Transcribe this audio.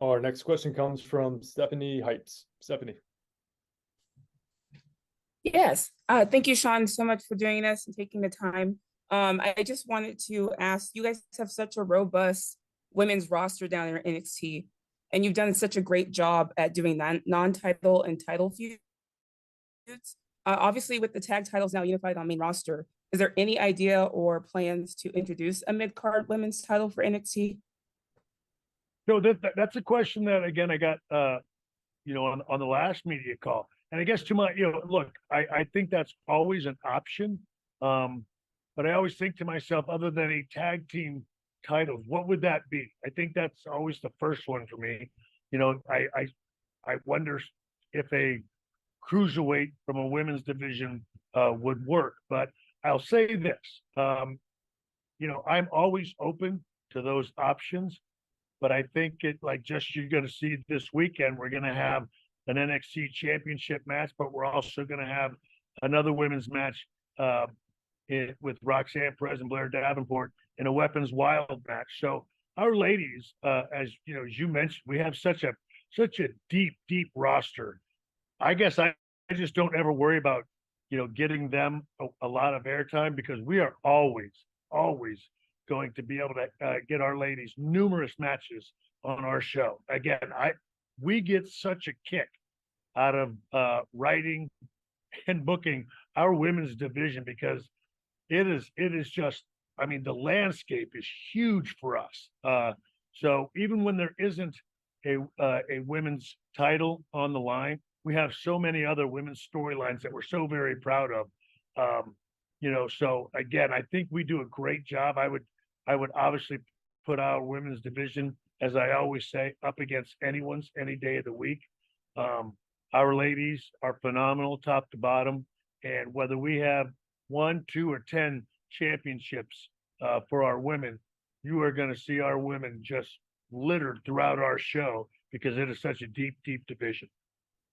Our next question comes from Stephanie Hypes. Stephanie. Yes. Thank you, Shawn, so much for doing this and taking the time. I just wanted to ask, you guys have such a robust women's roster down there in NXT, and you've done such a great job at doing that non-title and title feuds. Obviously, with the tag titles now unified on main roster, is there any idea or plans to introduce a mid-card women's title for NXT? No, that's a question that again I got on the last media call. And I guess to my, look, I think that's always an option. But I always think to myself, other than a tag team title, what would that be? I think that's always the first one for me. I wonder if a cruiserweight from a women's division would work. But I'll say this, I'm always open to those options. But I think you're going to see this weekend, we're going to have an NXT championship match, but we're also going to have another women's match with Roxanne Perez and Blair Davenport in a Weapons Wild match. So our ladies, as you mentioned, we have such a deep roster. I guess I just don't ever worry about getting them a lot of airtime, because we are always going to be able to get our ladies numerous matches on our show. Again, we get such a kick out of writing and booking our women's division, because it is just, I mean, the landscape is huge for us. So even when there isn't a women's title on the line, we have so many other women's storylines that we're so very proud of. So again, I think we do a great job. I would obviously put our women's division, as I always say, up against anyone's any day of the week. Our ladies are phenomenal, top to bottom, and whether we have 1, 2, or 10 championships for our women, you are going to see our women just littered throughout our show, because it is such a deep division.